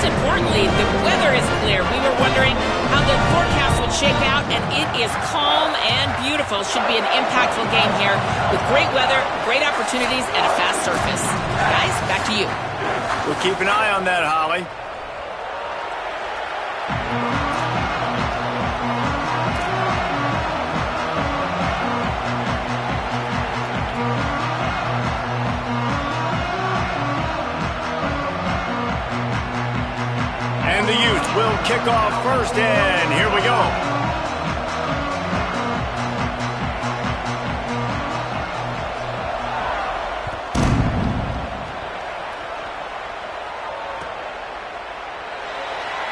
importantly, the weather is clear. We were wondering how the forecast would shake out, and it is calm and beautiful. Should be an impactful game here with great weather, great opportunities, and a fast surface. Guys, back to you. We'll keep an eye on that, Holly. And the Utes will kick off first, and here we go.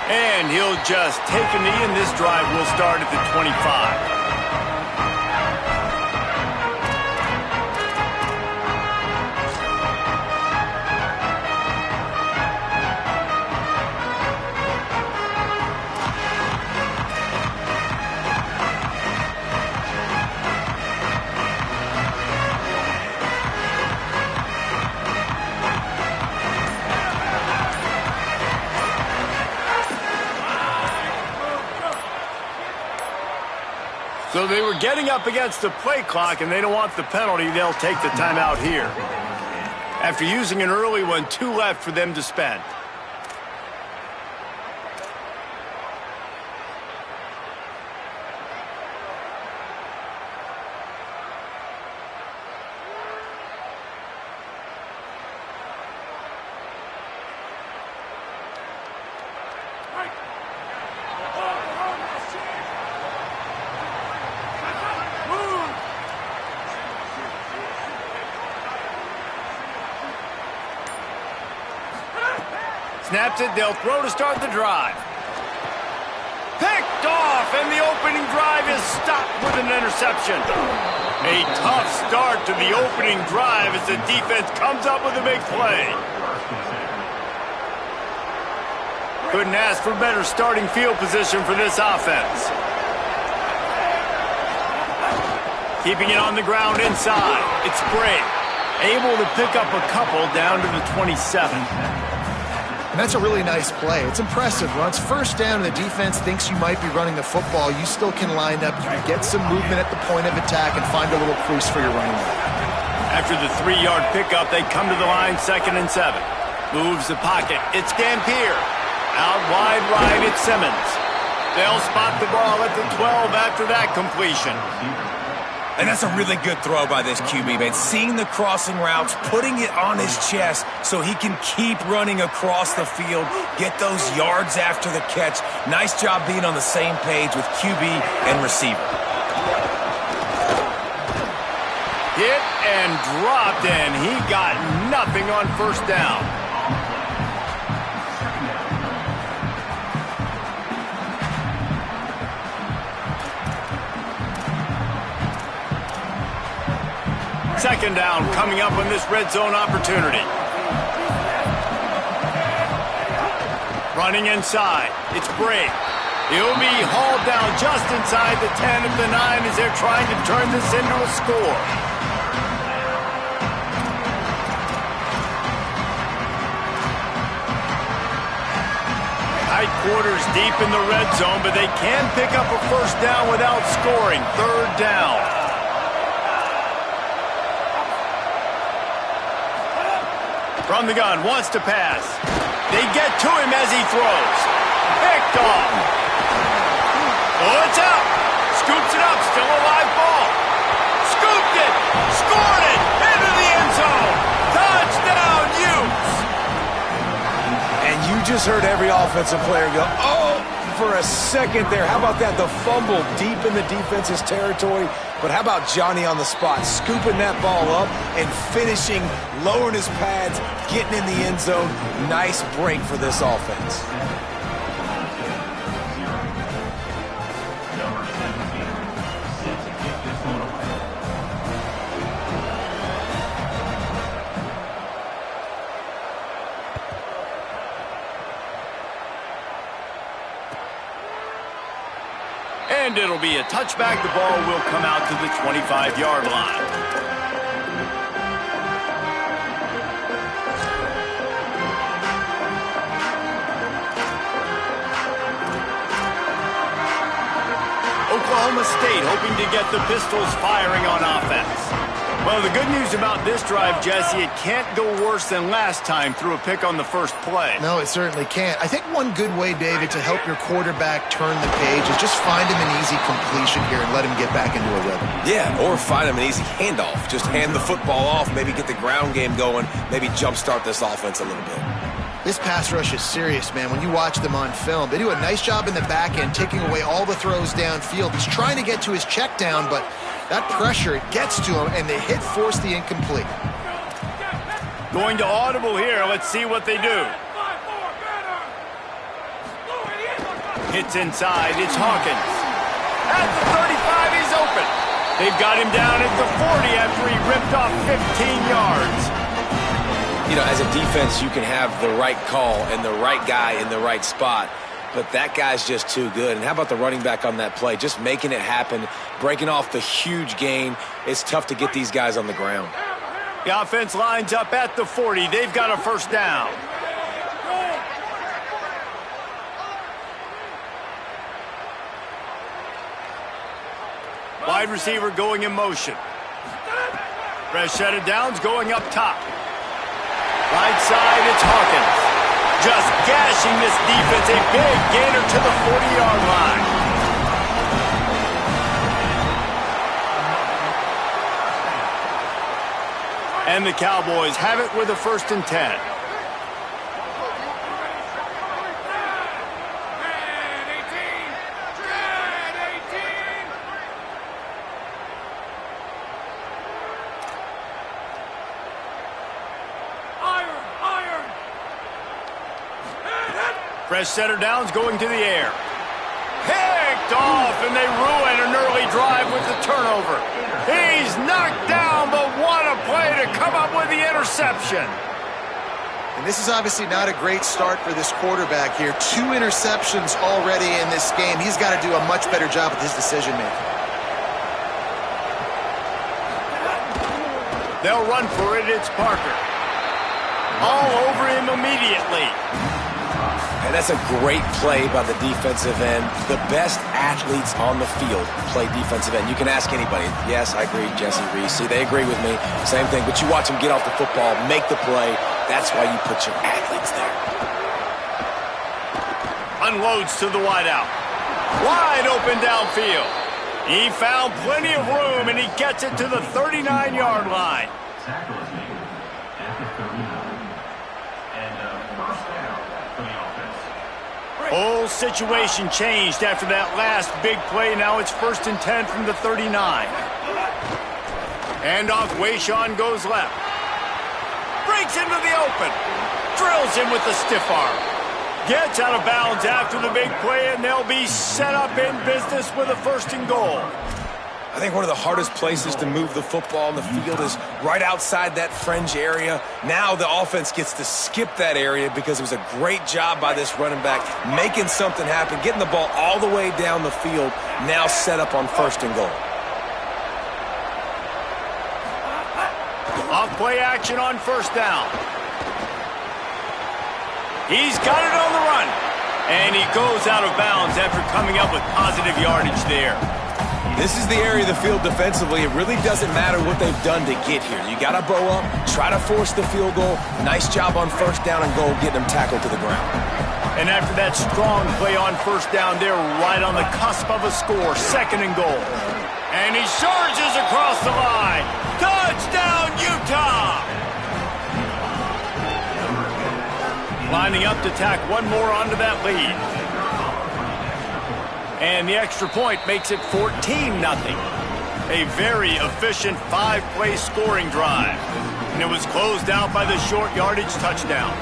And he'll just take a knee, and this drive will start at the 25. So they were getting up against the play clock, and they don't want the penalty. They'll take the timeout here. After using an early one, 2 left for them to spend. Snaps it, they'll throw to start the drive. Picked off, and the opening drive is stopped with an interception. A tough start to the opening drive as the defense comes up with a big play. Couldn't ask for better starting field position for this offense. Keeping it on the ground inside. It's great. Able to pick up a couple down to the 27. And that's a really nice play. It's impressive. Once first down and the defense thinks you might be running the football, you still can line up. You can get some movement at the point of attack and find a little crease for your running back. After the 3-yard pickup, they come to the line 2nd and 7. Moves the pocket. It's Dampier. Out wide right, it's Simmons. They'll spot the ball at the 12 after that completion. And that's a really good throw by this QB, man. Seeing the crossing routes, putting it on his chest so he can keep running across the field, get those yards after the catch. Nice job being on the same page with QB and receiver. Hit and dropped, and he got nothing on first down. Second down coming up on this red zone opportunity. Running inside. It's Bray. He'll be hauled down just inside the 10 of the 9 as they're trying to turn this into a score. Tight quarters deep in the red zone, but they can pick up a first down without scoring. 3rd down. From the gun, wants to pass. They get to him as he throws. Picked off. Oh, it's out. Scoops it up. Still a live ball. Scooped it. Scored it. Into the end zone. Touchdown, Utes. And you just heard every offensive player go, oh, for a second there. How about that? The fumble deep in the defense's territory. But how about Johnny on the spot, scooping that ball up and finishing, lowering his pads, getting in the end zone. Nice break for this offense. And it'll be a touchback. The ball will come out to the 25-yard line. Oklahoma State hoping to get the Pistols firing on offense. Well, the good news about this drive, Jesse, it can't go worse than last time through a pick on the first play. No, it certainly can't. I think one good way, David, to help your quarterback turn the page is just find him an easy completion here and let him get back into a rhythm. Yeah, or find him an easy handoff. Just hand the football off, maybe get the ground game going, maybe jumpstart this offense a little bit. This pass rush is serious, man. When you watch them on film, they do a nice job in the back end, taking away all the throws downfield. He's trying to get to his check down, but that pressure, it gets to him, and the hit forced the incomplete. Going to audible here. Let's see what they do. Hits inside. It's Hawkins. At the 35, he's open. They've got him down at the 40 after he ripped off 15 yards. You know, as a defense, you can have the right call and the right guy in the right spot, but that guy's just too good. And how about the running back on that play? Just making it happen, breaking off the huge gain. It's tough to get these guys on the ground. The offense lines up at the 40. They've got a first down. Wide receiver going in motion. Fresh set of downs going up top. Right side, it's Hawkins. Just gashing this defense. A big gainer to the 40-yard line. And the Cowboys have it with a 1st and 10. Fresh setter downs going to the air. Picked off, and they ruin an early drive with the turnover. He's knocked down, but what a play to come up with the interception. And this is obviously not a great start for this quarterback here. 2 interceptions already in this game. He's got to do a much better job with his decision-making. They'll run for it. It's Parker. All over him immediately. And that's a great play by the defensive end. The best athletes on the field play defensive end. You can ask anybody. Yes, I agree, Jesse Reese. See, they agree with me. Same thing. But you watch them get off the football, make the play. That's why you put your athletes there. Unloads to the wideout. Wide open downfield. He found plenty of room, and he gets it to the 39-yard line. Whole situation changed after that last big play. Now it's 1st and 10 from the 39. Handoff, Wayshawn goes left. Breaks into the open. Drills him with the stiff arm. Gets out of bounds after the big play, and they'll be set up in business with a 1st and goal. I think one of the hardest places to move the football on the field is right outside that fringe area. Now the offense gets to skip that area because it was a great job by this running back making something happen, getting the ball all the way down the field, now set up on 1st and goal. Off-play action on 1st down. He's got it on the run, and he goes out of bounds after coming up with positive yardage there. This is the area of the field defensively. It really doesn't matter what they've done to get here. You got to bow up, try to force the field goal. Nice job on 1st down and goal, getting them tackled to the ground. And after that strong play on 1st down, they're right on the cusp of a score, 2nd and goal. And he charges across the line. Touchdown, Utah! Lining up to tack one more onto that lead. And the extra point makes it 14-0. A very efficient 5-play scoring drive. And it was closed out by the short yardage touchdown.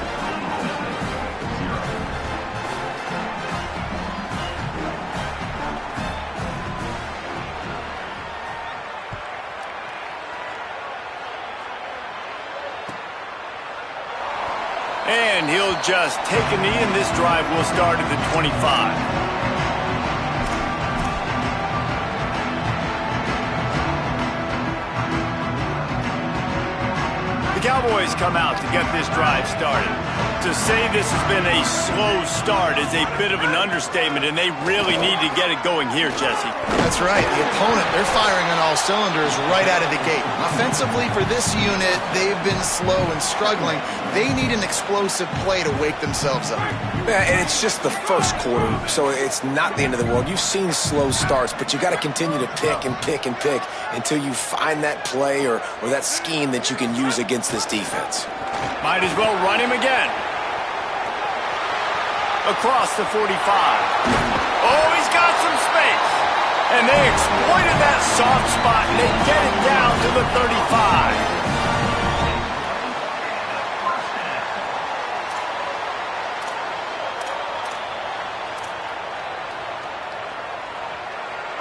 And he'll just take a knee, and this drive will start at the 25. Cowboys come out to get this drive started. To say this has been a slow start is a bit of an understatement, and they really need to get it going here, Jesse. That's right. The opponent, they're firing on all cylinders right out of the gate. Offensively, for this unit, they've been slow and struggling. They need an explosive play to wake themselves up. Yeah, and it's just the first quarter, so it's not the end of the world. You've seen slow starts, but you got to continue to pick and pick and pick until you find that play or that scheme that you can use against this defense. Might as well run him again. Across the 45. Oh, he's got some space. And they exploited that soft spot, and they get it down to the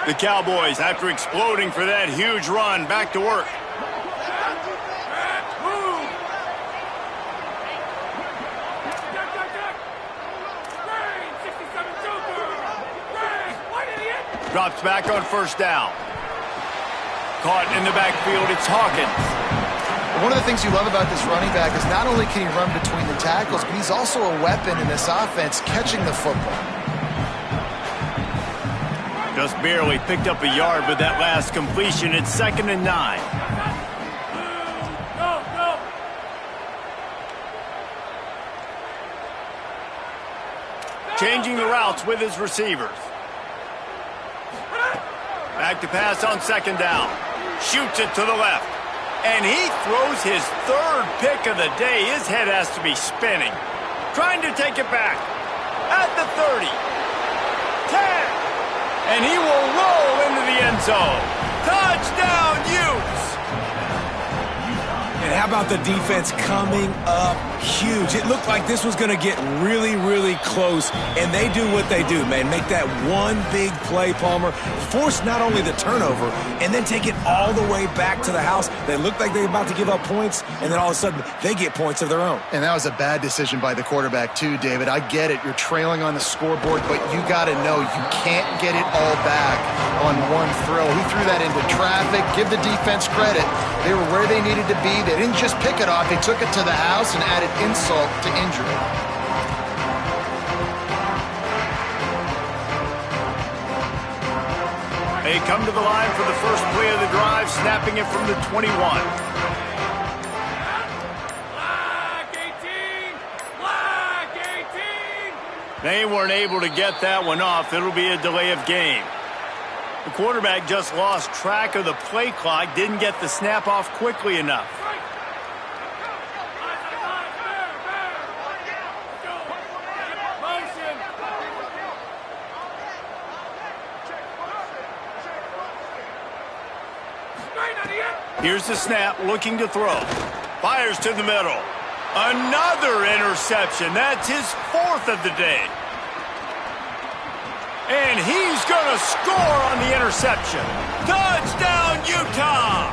35. The Cowboys, after exploding for that huge run, back to work. Drops back on first down. Caught in the backfield, it's Hawkins. One of the things you love about this running back is not only can he run between the tackles, but he's also a weapon in this offense, catching the football. Just barely picked up a yard with that last completion. It's 2nd and 9. Changing the routes with his receivers. Back to pass on 2nd down. Shoots it to the left. And he throws his 3rd pick of the day. His head has to be spinning. Trying to take it back. At the 30. 10. And he will roll into the end zone. Touchdown, Utes! And how about the defense coming up huge? It looked like this was going to get really, really close, and they do what they do, man. Make that one big play, Palmer. Force not only the turnover, and then take it all the way back to the house. They looked like they were about to give up points, and then all of a sudden, they get points of their own. And that was a bad decision by the quarterback, too, David. I get it. You're trailing on the scoreboard, but you got to know you can't get it all back on one throw. He threw that into traffic. Give the defense credit. They were where they needed to be. They didn't just pick it off. They took it to the house and added insult to injury. They come to the line for the first play of the drive, snapping it from the 21. They weren't able to get that one off. It'll be a delay of game. The quarterback just lost track of the play clock, didn't get the snap off quickly enough. Here's the snap, looking to throw. Fires to the middle. Another interception. That's his 4th of the day. And he's going to score on the interception. Touchdown, Utah!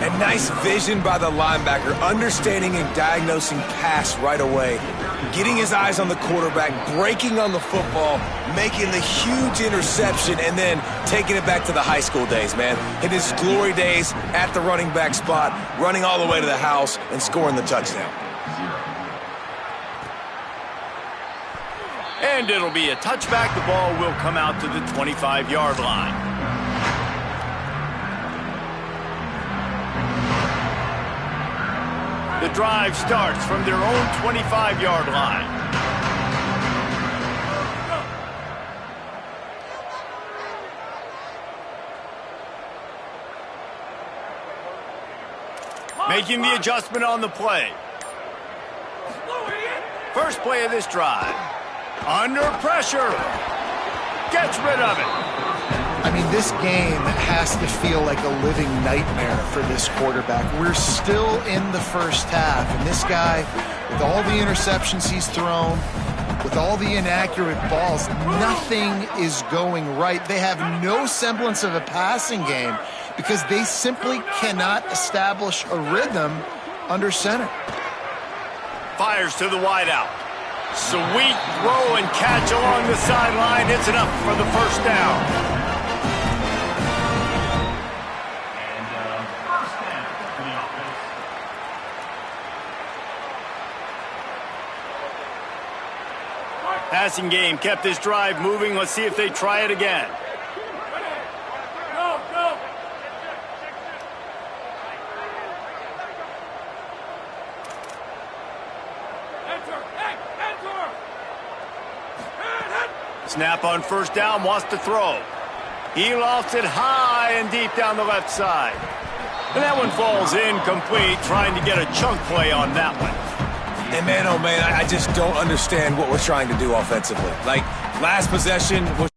And nice vision by the linebacker, understanding and diagnosing pass right away. Getting his eyes on the quarterback, breaking on the football, making the huge interception, and then taking it back to the high school days, man. In his glory days at the running back spot, running all the way to the house and scoring the touchdown. And it'll be a touchback. The ball will come out to the 25-yard line. The drive starts from their own 25-yard line. Making the adjustment on the play. First play of this drive. Under pressure. Gets rid of it. I mean, this game has to feel like a living nightmare for this quarterback. We're still in the first half, and this guy, with all the interceptions he's thrown, with all the inaccurate balls, nothing is going right. They have no semblance of a passing game because they simply cannot establish a rhythm under center. Fires to the wideout. Sweet throw and catch along the sideline. It's enough for the first down. Passing game kept this drive moving. Let's see if they try it again. Snap on first down, wants to throw. He lofts it high and deep down the left side. And that one falls incomplete, trying to get a chunk play on that one. And man, oh man, I just don't understand what we're trying to do offensively. Like, last possession was